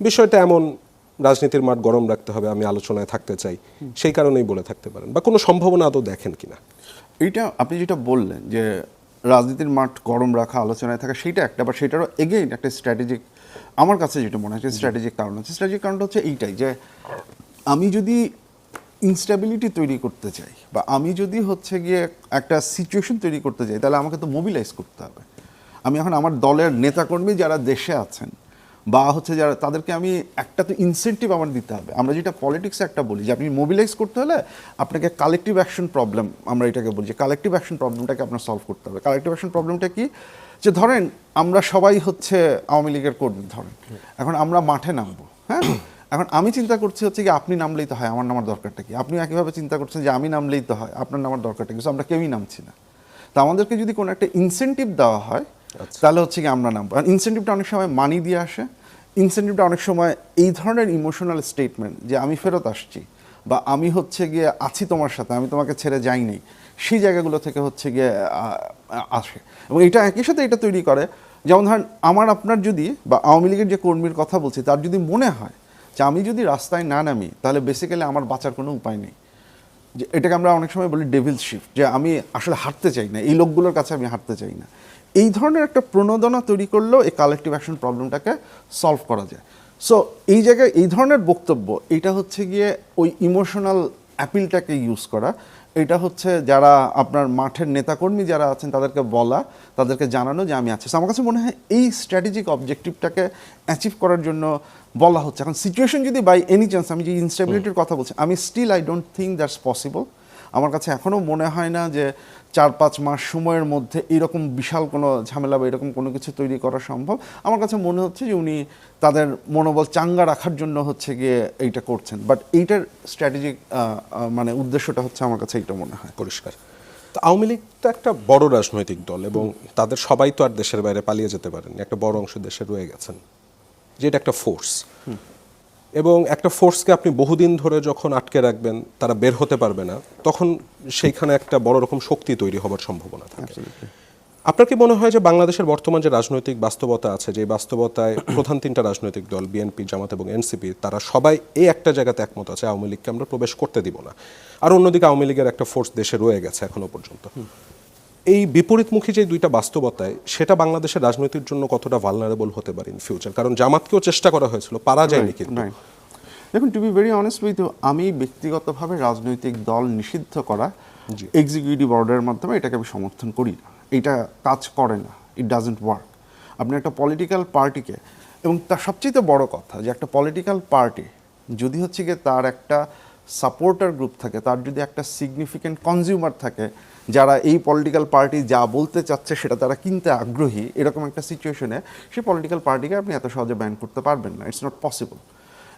বিষয়টা এমন রাজনীতির মাঠ গরম রাখতে হবে, আমি আলোচনায় থাকতে চাই, সেই কারণেই বলে থাকতে পারেন, বা কোনো সম্ভাবনা আদৌ দেখেন কিনা? এইটা আপনি যেটা বললেন যে রাজনীতির মাঠ গরম রাখা, আলোচনায় থাকা, সেইটা একটা, বা সেটারও এগেইন একটা স্ট্র্যাটেজিক, আমার কাছে যেটা মনে হয় স্ট্র্যাটেজিক কারণ আছে। স্ট্র্যাটেজিক কারণটা হচ্ছে এইটাই যে আমি যদি ইনস্টেবিলিটি তৈরি করতে চাই, বা আমি যদি হচ্ছে গিয়ে একটা সিচুয়েশন তৈরি করতে চাই, তাহলে আমাকে তো মোবিলাইজ করতে হবে। আমি এখন আমার দলের নেতাকর্মী যারা দেশে আছেন, বা হচ্ছে যারা, তাদেরকে আমি একটা তো ইনসেন্টিভ আমার দিতে হবে। আমরা যেটা পলিটিক্সে একটা বলি যে আপনি মোবিলাইজ করতে হলে আপনাকে কালেকটিভ অ্যাকশন প্রবলেম, আমরা এটাকে বলি যে কালেকটিভ অ্যাকশন প্রবলেমটাকে আপনার সলভ করতে হবে। কালেকটিভ অ্যাকশন প্রবলেমটা কি? যে ধরেন আমরা সবাই হচ্ছে আওয়ামী লীগের কর্মী, ধরেন এখন আমরা মাঠে নামবো, হ্যাঁ, এখন আমি চিন্তা করছি হচ্ছে কি আপনি নামলেই তো হয়, আমার নামার দরকারটা কি? আপনি একইভাবে চিন্তা করছেন যে আমি নামলেই তো হয়, আপনার নামার দরকারটা কি? আমরা কেউই নামছি না। তো আমাদেরকে যদি কোনো একটা ইনসেন্টিভ দেওয়া হয়, তাহলে হচ্ছে কি আমরা নামবো। আর ইনসেন্টিভটা অনেক সময় মানি দিয়ে আসে, ইনসেন্টিভটা অনেক সময় এই ধরনের ইমোশনাল স্টেটমেন্ট, যে আমি ফেরত আসছি, বা আমি হচ্ছে গিয়ে আছি তোমার সাথে, আমি তোমাকে ছেড়ে যাইনি, সেই জায়গাগুলো থেকে হচ্ছে গিয়ে আসে। এবং এটা একই সাথে এটা তৈরি করে, যেমন ধরেন আমার আপনার যদি, বা আওয়ামী লীগের যে কর্মীর কথা বলছি, তার যদি মনে হয় যে আমি যদি রাস্তায় না নামি তাহলে বেসিক্যালি আমার বাঁচার কোনো উপায় নেই, যে এটাকে আমরা অনেক সময় বলি ডেভিল শিফট, যে আমি আসলে হাঁটতে চাই না, এই লোকগুলোর কাছে আমি হাঁটতে চাই না, এই ধরনের একটা প্রণোদনা তৈরি করলেও এই কালেকটিভ অ্যাকশন প্রবলেমটাকে সলভ করা যায়। সো এই জায়গায় এই ধরনের বক্তব্য, এটা হচ্ছে গিয়ে ওই ইমোশনাল অ্যাপিলটাকে ইউজ করা, এটা হচ্ছে যারা আপনার মাঠের নেতাকর্মী যারা আছেন তাদেরকে বলা, তাদেরকে জানানো যে আমি আছি। আমার কাছে মনে হয় এই স্ট্র্যাটেজিক অবজেক্টিভটাকে অ্যাচিভ করার জন্য বলা হচ্ছে। এখন সিচুয়েশন যদি বাই এনি চান্স, আমি যে ইনস্টেবিলিটির কথা বলছি, আমি still I don't think that's possible. আমার কাছে এখনও মনে হয় না যে 4-5 মাস সময়ের মধ্যে এরকম বিশাল কোনো ঝামেলা বা এরকম কোনো কিছু তৈরি করা সম্ভব। আমার কাছে মনে হচ্ছে যে উনি তাদের মনোবল চাঙ্গা রাখার জন্য হচ্ছে গিয়ে এইটা করছেন, বাট এইটার স্ট্র্যাটেজিক মানে উদ্দেশ্যটা হচ্ছে আমার কাছে এইটা মনে হয় পরিষ্কার। তো আওয়ামী লীগ তো একটা বড় রাজনৈতিক দল, এবং তাদের সবাই তো আর দেশের বাইরে পালিয়ে যেতে পারেন, একটা বড় অংশ দেশে রয়ে গেছেন, যেটা একটা ফোর্স, এবং একটা ফোর্সকে আপনি বহুদিন ধরে যখন আটকে রাখবেন, তারা বের হতে পারবে না, তখন সেইখানে একটা বড় রকম শক্তি তৈরি হবার সম্ভাবনা থাকে। আপনার কি মনে হয় যে বাংলাদেশের বর্তমান যে রাজনৈতিক বাস্তবতা আছে, যে বাস্তবতায় প্রধান 3টা রাজনৈতিক দল বিএনপি, জামাত এবং এনসিপি, তারা সবাই এই একটা জায়গাতে একমত আছে, আওয়ামী লীগকে আমরা প্রবেশ করতে দিব না, আর অন্যদিকে আওয়ামী লীগের একটা ফোর্স দেশে রয়ে গেছে এখনো পর্যন্ত, এই বিপরীতমুখী যে 2টা বাস্তবতায়, সেটা বাংলাদেশের রাজনীতির জন্য কতটা ভালনারেবল হতে পারে ইন ফিউচার? কারণ জামাতকেও চেষ্টা করা হয়েছিল, পারা যায়নি কিন্তু। দেখুন, to be very honest with you, আমি ব্যক্তিগতভাবে রাজনৈতিক দল নিষিদ্ধ করা এক্সিকিউটিভ অর্ডারের মাধ্যমে এটাকে আমি সমর্থন করি না। এটা কাজ করে না, ইট ডাজন্ট ওয়ার্ক। আপনি একটা পলিটিক্যাল পার্টিকে, এবং তার সবচেয়ে বড় কথা যে একটা পলিটিক্যাল পার্টি যদি হচ্ছে গিয়ে তার একটা সাপোর্টার গ্রুপ থাকে, তার যদি একটা সিগনিফিক্যান্ট কনজিউমার থাকে যারা এই পলিটিক্যাল পার্টি যা বলতে চাচ্ছে সেটা তারা কিনতে আগ্রহী, এরকম একটা সিচুয়েশনে সেই পলিটিক্যাল পার্টিকে আপনি এত সহজে ব্যান করতে পারবেন না, ইটস নট পসিবল।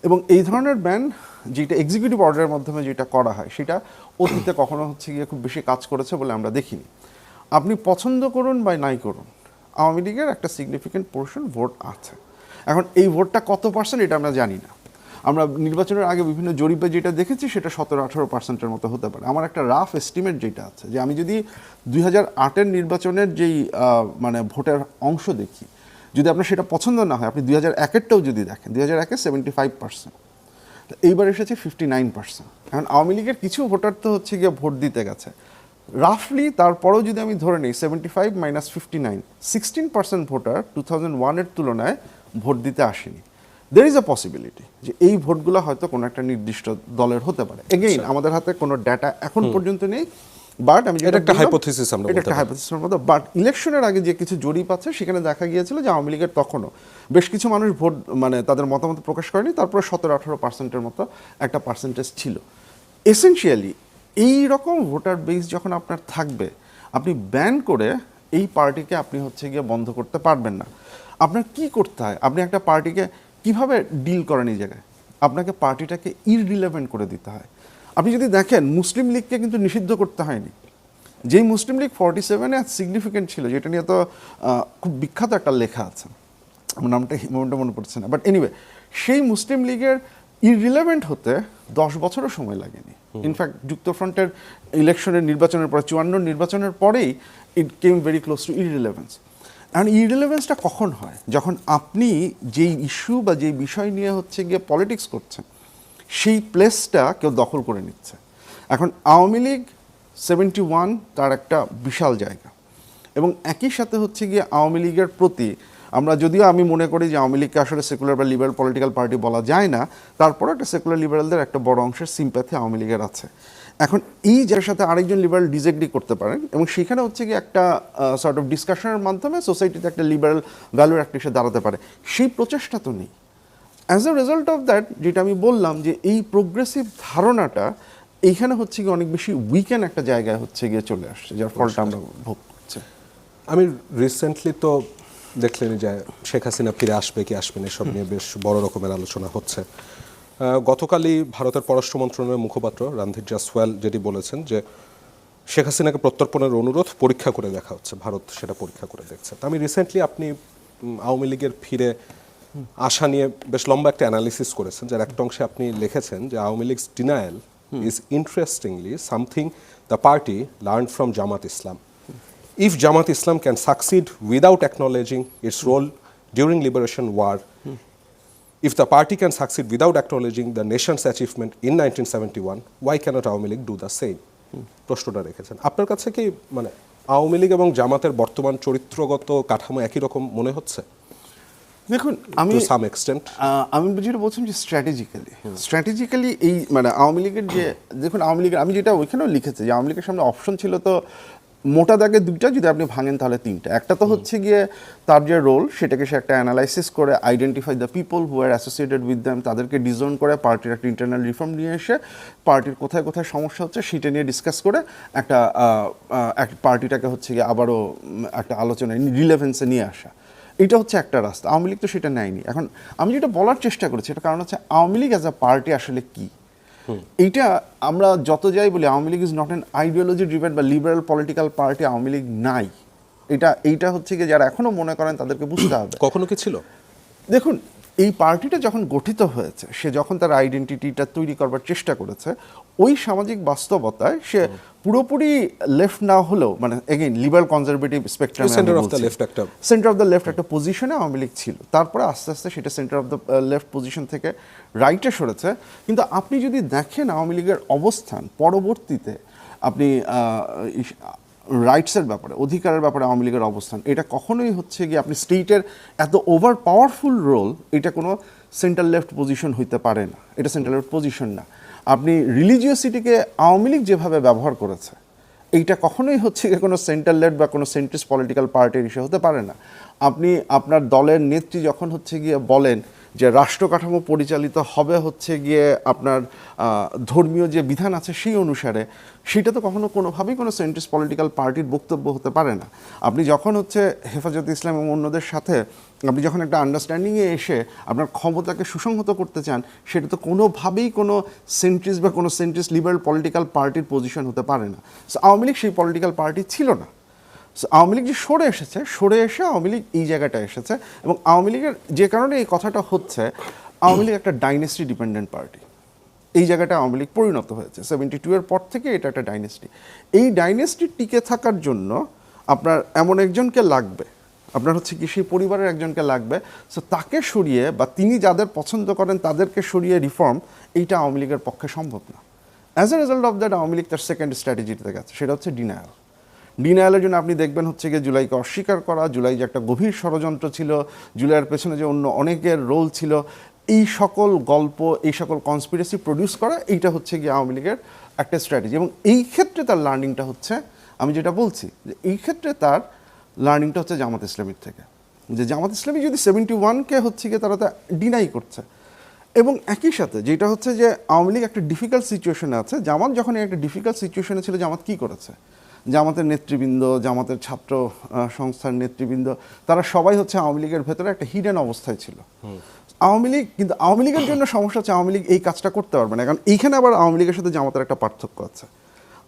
এবং এই ধরনের ব্যান যেটা এক্সিকিউটিভ অর্ডারের মাধ্যমে যেটা করা হয়, সেটা অতীতে কখনো হচ্ছে গিয়ে খুব বেশি কাজ করেছে বলে আমরা দেখিনি। আপনি পছন্দ করুন বা নাই করুন, আওয়ামী লীগের একটা সিগনিফিক্যান্ট পোর্শন ভোট আছে। এখন এই ভোটটা কত পার্সেন্ট এটা আমরা জানি না। আমরা নির্বাচনের আগে বিভিন্ন জরিপে যেটা দেখেছি সেটা 17-18% মতো হতে পারে। আমার একটা রাফ এস্টিমেট যেটা আছে, যে আমি যদি 2008-এর নির্বাচনের যেই মানে ভোটের অংশ দেখি, যদি আপনার সেটা পছন্দ না হয়, আপনি 2001-এরটাও যদি দেখেন, 2001-এ 75%, তো এইবার এসেছে 59%। এখন আওয়ামী লীগের কিছু ভোটার তো হচ্ছে গিয়ে ভোট দিতে গেছে রাফলি, তারপরেও যদি আমি ধরে নিই 75 - 59, 16% ভোটার 2001-এর তুলনায় ভোট দিতে আসেনি। দের ইজ আ পসিবিলিটি যে এই ভোটগুলো হয়তো কোনো একটা নির্দিষ্ট দলের হতে পারে। এগেইন আমাদের হাতে কোনো ডাটা এখন পর্যন্ত নেই, বাট আমি এটা একটা হাইপোথিসিস, আমরা এটা একটা হাইপোথিসের মতো। বাট ইলেকশনের আগে যে কিছু জরিপ আছে সেখানে দেখা গিয়েছিল যে আওয়ামী লীগের তখনও বেশ কিছু মানুষ ভোট মানে তাদের মতামত প্রকাশ করেনি, তারপরে 17-18%-এর মতো একটা পার্সেন্টেজ ছিল। এসেনশিয়ালি এই রকম ভোটার বেস যখন আপনার থাকবে, আপনি ব্যান করে এই পার্টিকে আপনি হচ্ছে গিয়ে বন্ধ করতে পারবেন না। আপনার কি করতে হয়, আপনি একটা পার্টিকে কিভাবে ডিল করেন এই জায়গায়, আপনাকে পার্টিটাকে ইররিলেভেন্ট করে দিতে হয়। আপনি যদি দেখেন মুসলিম লীগকে কিন্তু নিষিদ্ধ করতে হয়নি। যেই মুসলিম লীগ 47-এ সিগনিফিকেন্ট ছিল, যেটা নিয়ে তো খুব বিখ্যাত একটা লেখা আছে, আমার নামটা মনে পড়ছে না, বাট এনিওয়ে সেই মুসলিম লীগের ইররিলেভেন্ট হতে 10 বছরও সময় লাগেনি। ইনফ্যাক্ট যুক্তফ্রন্টের ইলেকশনের নির্বাচনের পরে 54 নির্বাচনের পরেই ইট কেম ভেরি ক্লোজ টু ইররিলেভেন্স। আর ইররিলেভেন্সটা কখন হয়? যখন আপনি যেই ইস্যু বা যেই বিষয় নিয়ে হচ্ছে গিয়ে পলিটিক্স করছেন সেই প্লেসটা কেউ দখল করে নিচ্ছে। এখন আওয়ামী লীগ 71 তার একটা বিশাল জায়গা, এবং একই সাথে হচ্ছে গিয়ে আওয়ামী লীগের প্রতি আমরা, যদিও আমি মনে করি যে আওয়ামী লীগকে আসলে সেকুলার বা লিবারাল পলিটিক্যাল পার্টি বলা যায় না, তারপরে একটা সেকুলার লিবারালদের একটা বড় অংশের সিম্প্যাথি আওয়ামী লীগের আছে। এখন এই যার সাথে আরেকজন লিবারাল ডিসএগ্রি করতে পারেন, এবং সেখানে হচ্ছে কি একটা সর্ট অফ ডিসকাশনের মাধ্যমে সোসাইটিতে একটা লিবারাল ভ্যালুর একটা এসে দাঁড়াতে পারে, সেই প্রচেষ্টা তো নেই। As a result of that, যেটা আমি বললাম যে এই প্রোগ্রেসিভ ধারণাটা এইখানে হচ্ছে গিয়ে অনেক বেশি উইকেন একটা জায়গায় হচ্ছে গিয়ে চলে আসছে, যার ফলটা আমরা ভোগ করছি। আমি রিসেন্টলি তো দেখলেনি যে শেখ হাসিনা ফিরে আসবে কি আসবে না, এসব নিয়ে বেশ বড় রকমের আলোচনা হচ্ছে। গতকালই ভারতের পররাষ্ট্র মন্ত্রণালয়ের মুখপাত্র রণধীর জয়সওয়াল যেটি বলেছেন যে শেখ হাসিনাকে প্রত্যর্পণের অনুরোধ পরীক্ষা করে দেখা হচ্ছে, ভারত সেটা পরীক্ষা করে দেখছে। তো আমি রিসেন্টলি আপনি আওয়ামী লীগের ফিরে আসা নিয়ে বেশ লম্বা একটা অ্যানালিসিস করেছেন, যার একটা অংশে আপনি লিখেছেন যে Awami League's denial is interestingly something the party learn from Jamaat Islam. If Jamaat Islam can succeed without acknowledging its role during liberation war, if the party can succeed without acknowledging the nation's achievement in 1971, why cannot Awami League do the same? প্রশ্নটা রেখেছেন। আপনার কাছে কি মানে আওয়ামী লীগ এবং জামাতের বর্তমান চরিত্রগত কাঠামো একই রকম মনে হচ্ছে? দেখুন, আমি টু সাম এক্সটেন্ট আমি যেটা বলছিলাম যে স্ট্র্যাটেজিক্যালি এই মানে আওয়ামী লীগের যে, দেখুন আওয়ামী লীগের আমি যেটা ওইখানেও লিখেছি যে আওয়ামী লীগের সামনে অপশন ছিল তো মোটা দাগে দুইটা, যদি আপনি ভাঙেন তাহলে তিনটা। একটা তো হচ্ছে গিয়ে তার যে রোল সেটাকে সে একটা অ্যানালাইসিস করে identify the people who R associated with them, তাদেরকে ডিজোন করে পার্টির একটা ইন্টারনাল রিফর্ম নিয়ে এসে পার্টির কোথায় কোথায় সমস্যা হচ্ছে সেটা নিয়ে ডিসকাস করে একটা পার্টিটাকে হচ্ছে গিয়ে আবারও একটা আলোচনায় রিলেভেন্সে নিয়ে আসা। এটা হচ্ছে একটা রাস্তা। আওয়ামী লীগ তো সেটা নেয়নি। এখন আমি যেটা বলার চেষ্টা করেছি এটা কারণ হচ্ছে Awami League as a party আসলে কি, এইটা আমরা যত যাই বলি Awami League is not an ideology driven বা liberal political party, Awami League নাই। এইটা হচ্ছে কি যারা এখনো মনে করেন তাদেরকে বুঝতে হবে। কখনো কি ছিল? দেখুন, এই পার্টিটা যখন গঠিত হয়েছে, সে যখন তার আইডেন্টিটিটা তৈরি করবার চেষ্টা করেছে, ওই সামাজিক বাস্তবতায় সে পুরোপুরি লেফট না হলেও, মানে again liberal conservative spectrum, centre of the left একটা পজিশনে আওয়ামী লীগ ছিল। তারপরে আস্তে আস্তে সেটা centre of the left position থেকে রাইটে সরেছে। কিন্তু আপনি যদি দেখেন আওয়ামী লীগের অবস্থান পরবর্তীতে, আপনি রাইটসের ব্যাপারে, অধিকারের ব্যাপারে আওয়ামী লীগের অবস্থান, এটা কখনোই হচ্ছে গিয়ে আপনি স্টেটের এত ওভার পাওয়ারফুল রোল, এটা কোনো সেন্ট্রাল লেফট পজিশন হইতে পারে না, এটা সেন্ট্রাল লেফট পজিশন না। আপনি রিলিজিয়াসিটিকে আওয়ামী লীগ যেভাবে ব্যবহার করেছে, এইটা কখনোই হচ্ছে গিয়ে কোনো সেন্ট্রাল লেফট বা কোনো সেন্ট্রিস্ট পলিটিক্যাল পার্টির ইস্যু হতে পারে না। আপনি আপনার দলের নেত্রী যখন হচ্ছে গিয়ে বলেন যে রাষ্ট্র কাঠামো পরিচালিত হবে হচ্ছে গিয়ে আপনার ধর্মীয় যে বিধান আছে সেই অনুসারে, সেটা তো কখনো কোনোভাবেই কোনো সেন্ট্রিস্ট পলিটিক্যাল পার্টির বক্তব্য হতে পারে না। আপনি যখন হচ্ছে হেফাজতে ইসলাম এবং অন্যদের সাথে আপনি যখন একটা আন্ডারস্ট্যান্ডিংয়ে এসে আপনার ক্ষমতাকে সুসংহত করতে চান, সেটা তো কোনোভাবেই কোনো সেন্ট্রিস্ট বা কোনো সেন্ট্রিস্ট লিবারাল পলিটিক্যাল পার্টির পজিশন হতে পারে না। সো আওয়ামী লীগ সেই পলিটিক্যাল পার্টি ছিল না। আওয়ামী লীগ যে সরে এসে আওয়ামী লীগ এই জায়গাটায় এসেছে, এবং আওয়ামী লীগের যে কারণে এই কথাটা হচ্ছে, আওয়ামী লীগ একটা ডাইনেস্টি ডিপেন্ডেন্ট পার্টি। এই জায়গাটা আওয়ামী লীগ পরিণত হয়েছে 72 এর পর থেকে, এটা একটা ডাইনেস্টি। এই ডাইনেস্টি টিকে থাকার জন্য আপনার এমন একজনকে লাগবে, আপনার হচ্ছে কি সেই পরিবারের একজনকে লাগবে। সো তাকে সরিয়ে বা তিনি যাদের পছন্দ করেন তাদেরকে সরিয়ে রিফর্ম, এইটা আওয়ামী লীগের পক্ষে সম্ভব না। As a result of that Awami League তার সেকেন্ড স্ট্র্যাটেজিতে গেছে, সেটা হচ্ছে ডিনায়ালের জন্য আপনি দেখবেন হচ্ছে গিয়ে জুলাইকে অস্বীকার করা, জুলাই যে একটা গভীর ষড়যন্ত্র ছিল, জুলাইয়ের পেছনে যে অন্য অনেকের রোল ছিল, এই সকল গল্প, এই সকল কনস্পিরেসি প্রডিউস করা, এইটা হচ্ছে গিয়ে আওয়ামী লীগের একটা স্ট্র্যাটেজি। এবং এই ক্ষেত্রে তার লার্নিংটা হচ্ছে, আমি যেটা বলছি যে এই ক্ষেত্রে তার লার্নিংটা হচ্ছে জামাত ইসলামীর থেকে, যে জামাত ইসলামী যদি 71-কে হচ্ছে গিয়ে তারা তা ডিনাই করছে, এবং একই সাথে যেটা হচ্ছে যে আওয়ামী লীগ একটা ডিফিকাল্ট সিচুয়েশনে আছে। জামাত যখন একটা ডিফিকাল্ট সিচুয়েশনে ছিল, জামাত কী করেছে, জামাতের নেতৃবৃন্দ, জামাতের ছাত্র সংস্থার নেতৃবৃন্দ, তারা সবাই হচ্ছে আওয়ামী লীগের ভেতরে একটা হিডেন অবস্থায় ছিল। আওয়ামী লীগ কিন্তু, আওয়ামী লীগের জন্য সমস্যা হচ্ছে আওয়ামী লীগ এই কাজটা করতে পারবে না, কারণ এইখানে আবার আওয়ামী লীগের সাথে জামাতের একটা পার্থক্য আছে।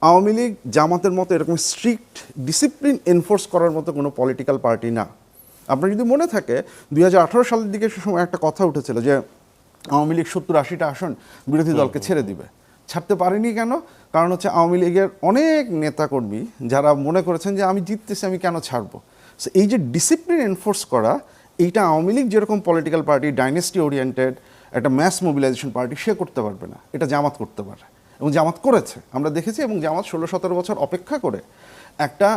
আওয়ামী লীগ জামাতের মতো এরকম স্ট্রিক্ট ডিসিপ্লিন এনফোর্স করার মতো কোনো পলিটিক্যাল পার্টি না। আপনার যদি মনে থাকে 2018 সালের দিকে সে সময় একটা কথা উঠেছিল যে আওয়ামী লীগ 70-80টা আসন বিরোধী দলকে ছেড়ে দিবে। ছাড়তে পারেনি কেন? কারণ হচ্ছে আওয়ামী লীগের অনেক নেতাকর্মী যারা মনে করেছেন যে আমি জিততেছি, আমি কেন ছাড়বো, সো এই যে ডিসিপ্লিন এনফোর্স করা, এইটা আওয়ামী লীগ যেরকম পলিটিক্যাল পার্টি ডাইনেস্টি ওরিয়েন্টেড একটা ম্যাস মোবিলাইজেশন পার্টি, সে করতে পারবে না, এটা জামাত করতে পারে এবং জামাত করেছে আমরা দেখেছি। এবং জামাত 16-17 বছর অপেক্ষা করে একটা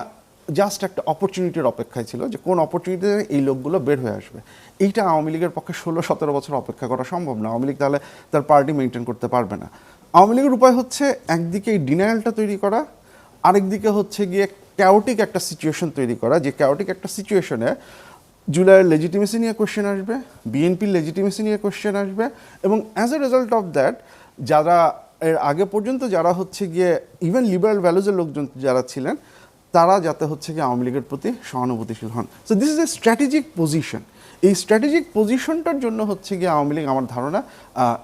জাস্ট একটা অপরচুনিটির অপেক্ষায় ছিল যে কোন অপরচুনিটিতে এই লোকগুলো বের হয়ে আসবে। এইটা আওয়ামী লীগের পক্ষে 16-17 বছর অপেক্ষা করা সম্ভব না। আওয়ামী লীগ তাহলে তার পার্টি মেনটেন করতে পারবে না। আওয়ামী লীগের উপায় হচ্ছে একদিকে এই ডিনায়ালটা তৈরি করা, আরেকদিকে হচ্ছে গিয়ে ক্যাওটিক একটা সিচুয়েশন তৈরি করা, যে ক্যাওটিক একটা সিচুয়েশনে জুলাইয়ের লেজিটিমেসি নিয়ে কোয়েশ্চেন আসবে, বিএনপির লেজিটিমেসি নিয়ে কোয়েশ্চেন আসবে, এবং as a result of that যারা এর আগে পর্যন্ত যারা হচ্ছে গিয়ে ইভেন লিবারাল ভ্যালুজের লোকজন যারা ছিলেন, তারা যাতে হচ্ছে গিয়ে আওয়ামী লীগের প্রতি সহানুভূতিশীল হন। So this is a strategic position. এই স্ট্র্যাটেজিক পজিশনটার জন্য হচ্ছে গিয়ে আওয়ামী লীগ আমার ধারণা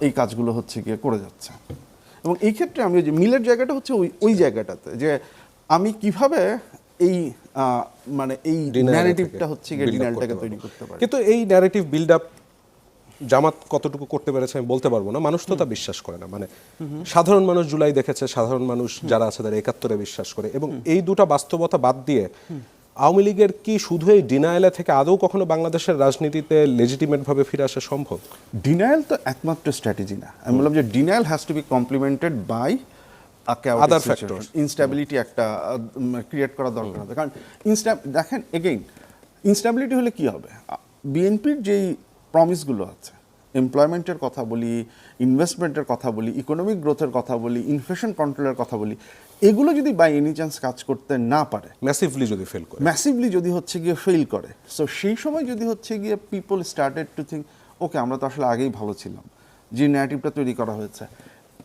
এই কাজগুলো হচ্ছে গিয়ে করে যাচ্ছে। এবং এই ক্ষেত্রে আমি যে মিলের জায়গাটা হচ্ছে ওই জায়গাটাতে যে আমি কিভাবে এই মানে এই ন্যারেটিভটা হচ্ছে গিয়ে ডিনায়ালটাকে তৈরি করতে পারি। কিন্তু এই ন্যারেটিভ বিল্ড আপ জামাত কতটুকু করতে পেরেছে আমি বলতে পারবো না, মানুষ তো তা বিশ্বাস করে না। মানে সাধারণ মানুষ জুলাই দেখেছে, সাধারণ মানুষ যারা আছে তারা 71-এ বিশ্বাস করে, এবং এই দুটো বাস্তবতা বাদ দিয়ে আওয়ামী লীগের কি শুধু এই ডিনায়ালে থেকে আদৌ কখনো বাংলাদেশের রাজনীতিতে লেজিটিমেট ভাবে ফিরে আসা সম্ভব? ডিনায়াল তো একমাত্র স্ট্র্যাটেজি না। আমি বললাম যে denial has to be complemented by Other factors. Instability একটা ক্রিয়েট করা দরকার হবে। কারণ দেখেন এগেইন ইনস্ট্যাবিলিটি হলে কি হবে, বিএনপির যেই প্রমিসগুলো আছে, এমপ্লয়মেন্টের কথা বলি, ইনভেস্টমেন্টের কথা বলি, ইকোনমিক গ্রোথের কথা বলি, ইনফ্লেশন কন্ট্রোলের কথা বলি, এগুলো যদি বাই এনি চান্স কাজ করতে না পারে, ম্যাসিভলি যদি হচ্ছে গিয়ে ফেল করে, সো সেই সময় যদি হচ্ছে গিয়ে পিপল স্টার্টেড টু থিঙ্ক ওকে আমরা তো আসলে আগেই ভালো ছিলাম, যে ন্যারেটিভটা তৈরি করা হয়েছে,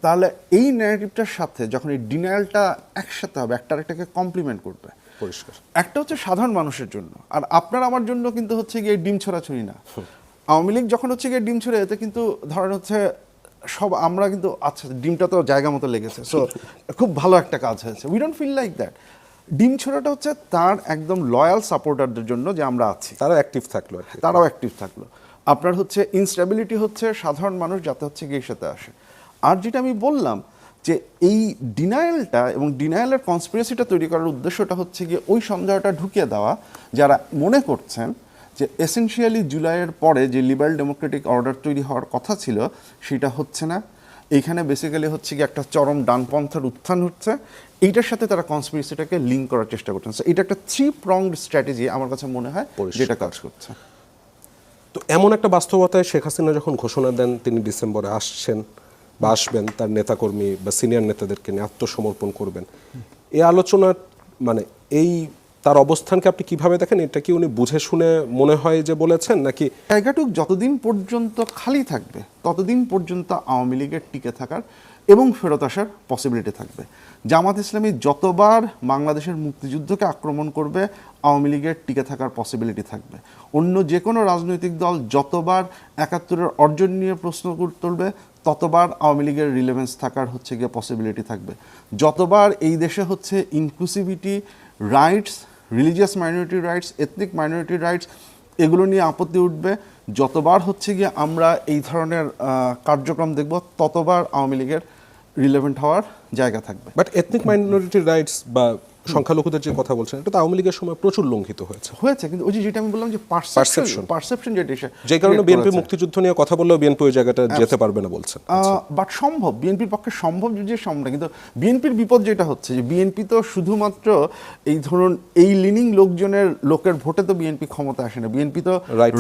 তাহলে এই ন্যারেটিভটার সাথে যখন এই ডিনায়ালটা একসাথে হবে, একটা আরেকটাকে কমপ্লিমেন্ট করবে। পরিষ্কার একটা হচ্ছে সাধারণ মানুষের জন্য, আর আপনার আমার জন্য কিন্তু হচ্ছে গিয়ে ডিম ছড়াছড়ি না। আওয়ামী লীগ যখন হচ্ছে গিয়ে ডিম ছড়ে, এতে কিন্তু ধরেন হচ্ছে সব আমরা কিন্তু আচ্ছা ডিমটা তো জায়গা মতো লেগেছে, সো খুব ভালো একটা কাজ হয়েছে, we don't feel like that. ডিম ছড়াটা হচ্ছে তার একদম লয়াল সাপোর্টারদের জন্য যে আমরা আছি, তারাও অ্যাক্টিভ থাকলো। আপনার হচ্ছে ইনস্টেবিলিটি হচ্ছে সাধারণ মানুষ যাতে হচ্ছে গিয়ে সাথে আসে। আর যেটা আমি বললাম যে এই ডিনায়ালটা এবং ডিনায়ালের কনস্পিরেসিটা তৈরি করার উদ্দেশ্যটা হচ্ছে গিয়ে ওই সন্দেহটা ঢুকিয়ে দেওয়া যারা মনে করছেন যে এসেনশিয়ালি জুলাইয়ের পরে যে লিবারেল ডেমোক্রেটিক অর্ডার তৈরি হওয়ার কথা ছিল সেটা হচ্ছে না। এইখানে বেসিক্যালি হচ্ছে কি একটা চরম ডানপন্থার উত্থান হচ্ছে, এইটার সাথে তারা কনস্পিরেসিটাকে লিঙ্ক করার চেষ্টা করছেন। সো এটা একটা 3-pronged স্ট্র্যাটেজি আমার কাছে মনে হয় যেটা কাজ করছে। তো এমন একটা বাস্তবতায় শেখ হাসিনা যখন ঘোষণা দেন তিনি ডিসেম্বরে আসছেন বা আসবেন, তার নেতাকর্মী বা সিনিয়র নেতাদেরকে নিয়ে আত্মসমর্পণ করবেন, এই আলোচনার মানে এই তার অবস্থানকে আপনি কিভাবে দেখেন? এটা কি উনি বুঝে শুনে মনে হয় যে বলেছেন, নাকি জায়গাটুক যতদিন পর্যন্ত খালি থাকবে ততদিন পর্যন্ত আওয়ামী লীগের টিকে থাকার এবং ফেরত আসার পসিবিলিটি থাকবে? জামাত ইসলামী যতবার বাংলাদেশের মুক্তিযুদ্ধকে আক্রমণ করবে আওয়ামী লীগের টিকে থাকার পসিবিলিটি থাকবে। অন্য যে কোনো রাজনৈতিক দল যতবার 71-এর অর্জন নিয়ে প্রশ্ন তুলবে ততবার আওয়ামী লীগের রিলেভেন্স থাকার হচ্ছে গিয়ে পসিবিলিটি থাকবে। যতবার এই দেশে হচ্ছে inclusivity, rights, religious minority rights, ethnic minority rights এগুলো নিয়ে আপত্তি উঠবে, যতবার হচ্ছে গিয়ে আমরা এই ধরনের কার্যক্রম দেখব ততবার আওয়ামী লীগের রিলেভেন্ট হওয়ার জায়গা থাকবে। বাট এথনিক মাইনরিটি রাইটস বা সংখ্যালঘুদের যে কথা বলছেন, এটা তো আওয়ামী লীগের সময় প্রচুর লঙ্ঘিত হয়েছে, কিন্তু ওই যেটা আমি বললাম যে পারসেপশন যেটা যে কারণে বিএনপি মুক্তিযুদ্ধ নিয়ে কথা বললেও বিএনপি ওই জায়গাটা যেতে পারবে না বলছেন। বাট সম্ভব, বিএনপির পক্ষে সম্ভব যে সম্ভব না। কিন্তু বিএনপির বিপদ যেটা হচ্ছে যে বিএনপি তো শুধুমাত্র এই ধরুন এই লিনিং লোকের ভোটে তো বিএনপি ক্ষমতা আসে না, বিএনপি তো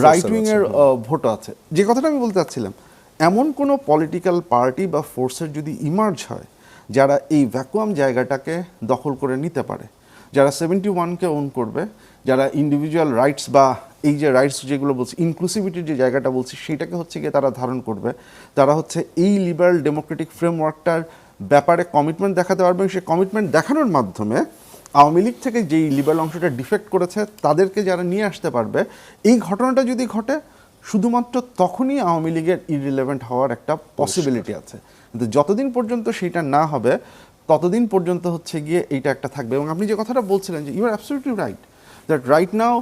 রাইট উইং এর ভোটও আছে। যে কথাটা আমি বলতে চাচ্ছিলাম, এমন কোনো পলিটিক্যাল পার্টি বা ফোর্সের যদি ইমার্জ হয় যারা এই ভ্যাকুয়াম জায়গাটাকে দখল করে নিতে পারে, যারা 71-কে ওন করবে, যারা ইন্ডিভিজুয়াল রাইটস বা এই যে রাইটস যেগুলো বলছি, ইনক্লুসিভিটির যে জায়গাটা বলছি সেটাকে হচ্ছে গিয়ে তারা ধারণ করবে, তারা হচ্ছে এই লিবারাল ডেমোক্রেটিক ফ্রেমওয়ার্কটার ব্যাপারে কমিটমেন্ট দেখাতে পারবে। সেই কমিটমেন্ট দেখানোর মাধ্যমে আওয়ামী লীগ থেকে যেই লিবারাল অংশটা ডিফেক্ট করেছে তাদেরকে যারা নিয়ে আসতে পারবে, এই ঘটনাটা যদি ঘটে শুধুমাত্র তখনই আওয়ামী লীগের ইররিলেভেন্ট হওয়ার একটা পসিবিলিটি আছে। কিন্তু যতদিন পর্যন্ত সেটা না হবে ততদিন পর্যন্ত হচ্ছে গিয়ে এইটা একটা থাকবে। এবং আপনি যে কথাটা বলছিলেন যে you are absolutely right that right now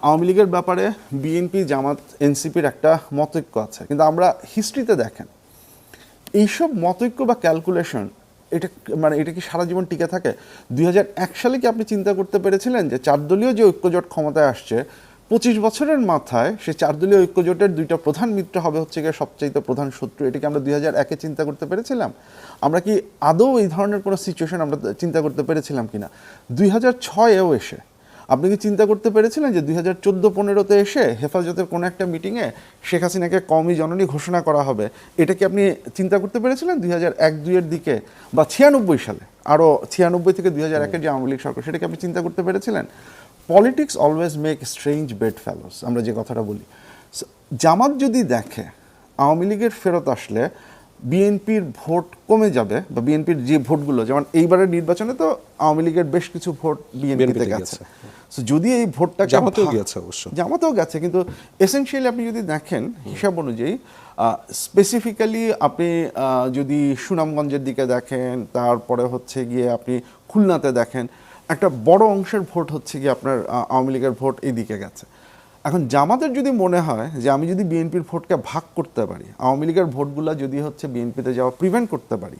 Awami লীগের ব্যাপারে বিএনপি, জামাত, এনসিপির একটা মতৈক্য আছে, কিন্তু আমরা হিস্ট্রিতে দেখেন এইসব মতৈক্য বা ক্যালকুলেশন এটা মানে এটা কি সারা জীবন টিকে থাকে? 2001 সালে কি আপনি চিন্তা করতে পেরেছিলেন যে 4 দলীয় যে ঐক্যজোট ক্ষমতায় আসছে 25 বছরের মাথায় সে 4 দলীয় ঐক্যজোটের দুইটা প্রধান মিত্র হবে হচ্ছে গিয়ে সবচাইতে প্রধান শত্রু? এটা কি আমরা 2001-এ চিন্তা করতে পেরেছিলাম? আমরা কি আদৌ এই ধরনের কোনো সিচুয়েশন আমরা চিন্তা করতে পেরেছিলাম কিনা? 2006-এও এসে আপনি কি চিন্তা করতে পেরেছিলেন যে 2014-15-তে এসে হেফাজতের কোনো একটা মিটিংয়ে শেখ হাসিনাকে কওমি জননী ঘোষণা করা হবে? এটা কি আপনি চিন্তা করতে পেরেছিলেন 2001-2-এর দিকে বা 96 সালে, আরও 96 থেকে 2001-এর যে আওয়ামী লীগ সরকার, সেটা কি আপনি চিন্তা করতে পেরেছিলেন? Politics always make strange bed ফেলোস, আমরা যে কথাটা বলি। জামাত যদি দেখে আওয়ামী লীগের ফেরত আসলে বিএনপির ভোট কমে যাবে, বা বিএনপির যে ভোটগুলো, যেমন এইবারের নির্বাচনে তো আওয়ামী লীগের বেশ কিছু ভোট বিএনপিতে গেছে, সো যদি এই ভোটটাকে জামাতেও গেছে, অবশ্য জামাতেও গেছে, কিন্তু এসেনশিয়ালি আপনি যদি দেখেন হিসাব অনুযায়ী, স্পেসিফিক্যালি আপনি যদি সুনামগঞ্জের দিকে দেখেন, তারপরে হচ্ছে গিয়ে আপনি খুলনাতে দেখেন, একটা বড় অংশের ভোট হচ্ছে গিয়ে আপনার আওয়ামী লীগের ভোট এইদিকে গেছে। এখন জামাতের যদি মনে হয় যে আমি যদি বিএনপির ভোটকে ভাগ করতে পারি, আওয়ামী লীগের ভোটগুলো যদি হচ্ছে বিএনপিতে যাওয়া প্রিভেন্ট করতে পারি,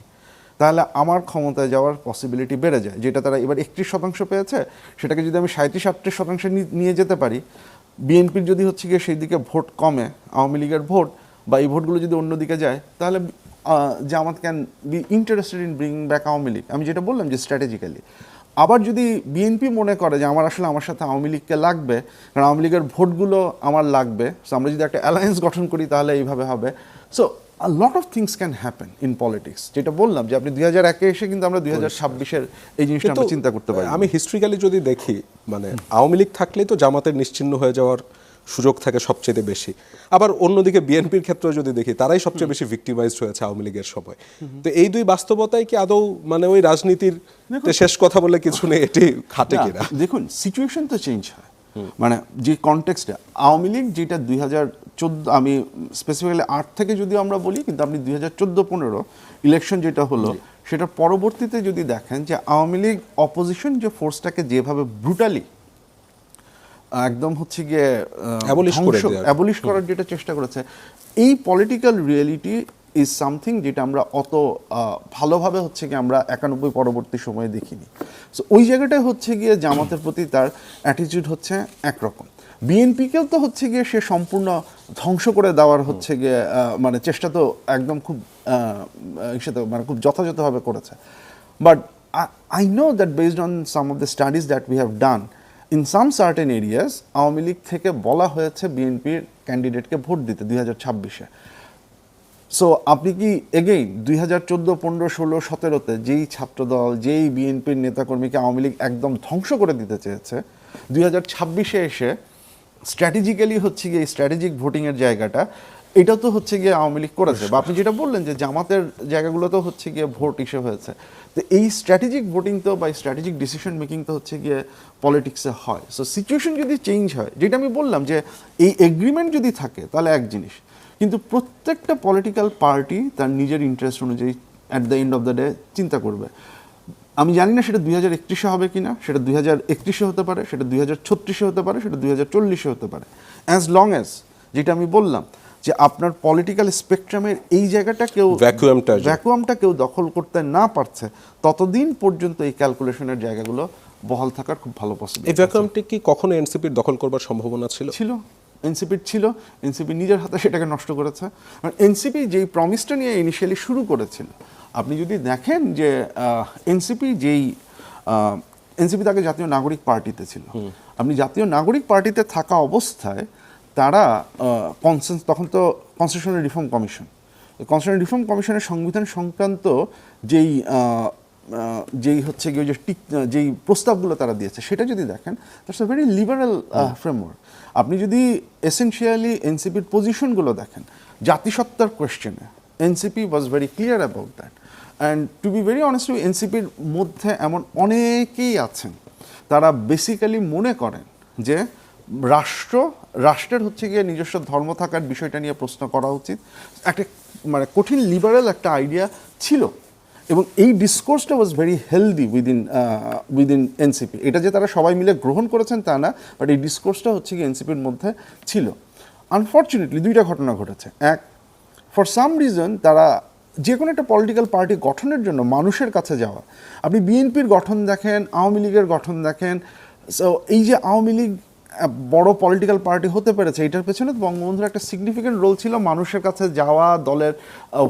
তাহলে আমার ক্ষমতায় যাওয়ার পসিবিলিটি বেড়ে যায়। যেটা তারা এবার 31% পেয়েছে, সেটাকে যদি আমি 37-38% নিয়ে যেতে পারি, বিএনপির যদি হচ্ছে গিয়ে সেই দিকে ভোট কমে, আওয়ামী লীগের ভোট বা এই ভোটগুলো যদি অন্যদিকে যায়, তাহলে Jamaat can be interested in bring back Awami League. আমি যেটা বললাম যে স্ট্র্যাটেজিক্যালি। আবার যদি বিএনপি মনে করে যে আমার আসলে আমার সাথে আওয়ামী লীগকে লাগবে, কারণ আওয়ামী লীগের ভোটগুলো আমার লাগবে, সো আমরা যদি একটা অ্যালায়েন্স গঠন করি তাহলে এইভাবে হবে। So a lot of things can happen in politics, যেটা বললাম যে আপনি 2001-এ এসে কিন্তু আমরা 2026-এর এই জিনিসটা আমরা চিন্তা করতে পারি। আমি হিস্ট্রিক্যালি যদি দেখি, মানে আওয়ামী লীগ থাকলেই তো জামাতের নিশ্চিহ্ন হয়ে যাওয়ার সুযোগ থাকে সবচেয়ে বেশি। আবার অন্যদিকে বিএনপির ক্ষেত্রে যদি দেখি, তারাই সবচেয়ে বেশি ভিক্টিমাইজড হয়েছে আওয়ামী লীগের সময়। তো এই দুই বাস্তবতায় কি আদৌ মানে ওই রাজনীতির শেষ কথা বলে কিছু নেই, এটি খাটে কিনা? দেখুন, সিচুয়েশন তো চেঞ্জ হয়, মানে যে কনটেক্সটে আওয়ামী লীগ যেটা 2014, আমি স্পেসিফিক্যালি 8 থেকে যদি আমরা বলি, কিন্তু আপনি 2014-15 ইলেকশন যেটা হলো, সেটা পরবর্তীতে যদি দেখেন যে আওয়ামী লীগ অপোজিশন যে ফোর্সটাকে যেভাবে ব্রুটালি একদম হচ্ছে গিয়ে অ্যাবলিশ করার যেটা চেষ্টা করেছে, এই পলিটিক্যাল রিয়েলিটি ইজ সামথিং যেটা আমরা অত ভালোভাবে হচ্ছে গিয়ে আমরা 91 পরবর্তী সময়ে দেখিনি। সো ওই জায়গাটায় হচ্ছে গিয়ে জামাতের প্রতি তার অ্যাটিটিউড হচ্ছে একরকম। বিএনপিকেও তো হচ্ছে গিয়ে সে সম্পূর্ণ ধ্বংস করে দেওয়ার হচ্ছে গিয়ে মানে চেষ্টা তো একদম খুব মানে খুব যথাযথভাবে করেছে। But I know that based on some of the studies that we have done, in some certain areas Awami League থেকে বলা হয়েছে বিএনপির ক্যান্ডিডেটকে ভোট দিতে 2026-এ। সো আপনি কি এগেইন 2014, 15, 16, 17-তে যেই ছাত্রদল, যেই বিএনপির নেতাকর্মীকে আওয়ামী লীগ একদম ধ্বংস করে দিতে চেয়েছে, 2026-এ এসে স্ট্র্যাটেজিক্যালি হচ্ছে গিয়ে স্ট্র্যাটেজিক ভোটিংয়ের জায়গাটা, এটা তো হচ্ছে গিয়ে আওয়ামী লীগ করেছে। বা আপনি যেটা বললেন যে জামাতের জায়গাগুলোতেও হচ্ছে গিয়ে ভোট ইস্যু হয়েছে, তো এই স্ট্র্যাটেজিক ভোটিং তো বা স্ট্র্যাটেজিক ডিসিশন মেকিং তো হচ্ছে গিয়ে পলিটিক্সে হয়। সো সিচুয়েশন যদি চেঞ্জ হয়, যেটা আমি বললাম যে এই এগ্রিমেন্ট যদি থাকে তাহলে এক জিনিস, কিন্তু প্রত্যেকটা পলিটিক্যাল পার্টি তার নিজের ইন্টারেস্ট অনুযায়ী at the end of the day চিন্তা করবে। আমি জানি না সেটা 2031-এ হবে কিনা, সেটা 2031-এ হতে পারে, সেটা 2036-এ হতে পারে, সেটা 2040-এ হতে পারে। অ্যাজ লং অ্যাজ, যেটা আমি বললাম যে আপনার পলিটিক্যাল স্পেকট্রামের এই জায়গাটা কেউ ভ্যাকুয়ামটা কেউ দখল করতে না পারছে, ততদিন পর্যন্ত এই ক্যালকুলেশনের জায়গাগুলো বহাল থাকার খুব ভালো পসিবিলিটি। এই ভ্যাকুয়ামটি কি কখনো এনসিপির দখল করবার সম্ভাবনা ছিল? এনসিপির ছিল, এনসিপি নিজের হাতে সেটাকে নষ্ট করেছে। এনসিপি যেই প্রমিসটা নিয়ে ইনিশিয়ালি শুরু করেছিল, আপনি যদি দেখেন যে এনসিপি তাকে জাতীয় নাগরিক পার্টিতে ছিল, আপনি জাতীয় নাগরিক পার্টিতে থাকা অবস্থায় তারা তখন তো কনস্টিটিউশনাল রিফর্ম কমিশনের সংবিধান সংক্রান্ত যেই হচ্ছে গিয়ে যেই প্রস্তাবগুলো তারা দিয়েছে, সেটা যদি দেখেন, that's a very liberal framework. আপনি যদি এসেনশিয়ালি এনসিপির পজিশনগুলো দেখেন, জাতিসত্তার কোয়েশ্চেনে NCP was very clear about that. And to be very honest, এনসিপির মধ্যে এমন অনেকেই আছেন তারা বেসিক্যালি মনে করেন যে রাষ্ট্রের হচ্ছে গিয়ে নিজস্ব ধর্ম থাকার বিষয়টা নিয়ে প্রশ্ন করা উচিত। একটা মানে কঠিন লিবারেল একটা আইডিয়া ছিল, এবং এই ডিসকোর্সটা was very healthy within NCP. এটা যে তারা সবাই মিলে গ্রহণ করেছেন তা না, বাট এই ডিসকোর্সটা হচ্ছে গিয়ে এনসিপির মধ্যে ছিল। আনফর্চুনেটলি দুইটা ঘটনা ঘটেছে। এক, ফর সাম রিজন তারা যে কোনো একটা পলিটিক্যাল পার্টি গঠনের জন্য মানুষের কাছে যাওয়া, আপনি বিএনপির গঠন দেখেন, আওয়ামী লীগের গঠন দেখেন, সো এই যে আওয়ামী লীগ বড় পলিটিক্যাল পার্টি হতে পেরেছে, এটার পেছনে বঙ্গবন্ধুর একটা সিগনিফিকেন্ট রোল ছিল মানুষের কাছে যাওয়া, দলের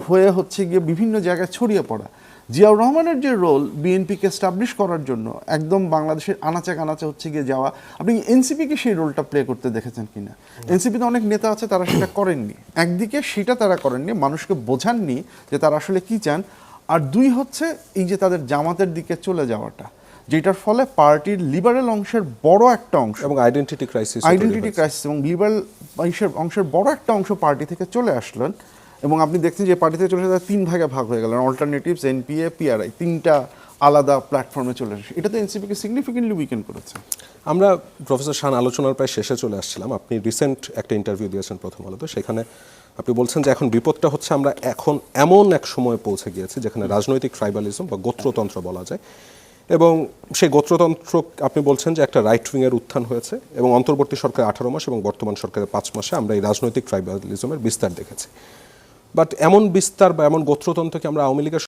হয়ে হচ্ছে গিয়ে বিভিন্ন জায়গায় ছড়িয়ে পড়া। জিয়াউর রহমানের যে রোল বিএনপিকে এস্টাবলিশ করার জন্য একদম বাংলাদেশের আনাচে কানাচে হচ্ছে গিয়ে যাওয়া, আপনি এনসিপিকে সেই রোলটা প্লে করতে দেখেছেন কিনা? এনসিপিতে অনেক নেতা আছে তারা সেটা করেননি, একদিকে সেটা তারা করেননি, মানুষকে বোঝাননি যে তারা আসলে কি চান, আর দুই হচ্ছে এই যে তাদের জামাতের দিকে চলে যাওয়াটা, যেটার ফলে পার্টির লিবারেল অংশের বড় একটা অংশ এবং আইডেন্টিটি ক্রাইসিস এবং লিবারেল অংশের বড় একটা অংশ পার্টি থেকে চলে আসলেন। এবং আপনি দেখছেন যে পার্টি থেকে চলে আসলে 3 ভাগে ভাগ হয়ে গেলেন, অল্টারনেটিভস, এনপিএ, পিআরআই, 3টা আলাদা প্ল্যাটফর্মে চলে আসে। এটা তো এনসিপিকে সিগনিফিকেন্টলি উইকেন করেছে। আমরা প্রফেসর শান আলোচনার প্রায় শেষে চলে আসছিলাম। আপনি রিসেন্ট একটা ইন্টারভিউ দিয়েছেন প্রথম আলোতে, সেখানে আপনি বলছেন যে এখন বিপদটা হচ্ছে আমরা এখন এমন এক সময়ে পৌঁছে গিয়েছি যেখানে রাজনৈতিক ট্রাইবালিজম বা গোত্রতন্ত্র বলা যায়, এবং সেই গোত্রতন্ত্র আপনি বলছেন যে একটা রাইট উইংয়ের উত্থান হয়েছে, এবং অন্তর্বর্তী সরকার 18 মাস এবং বর্তমান সরকারের 5 মাসে আমরা এই রাজনৈতিক ট্রাইবালিজমের বিস্তার দেখেছি। বাট এমন বিস্তার বা এমন গোত্রতন্ত্রকে আমরা আওয়ামী লীগের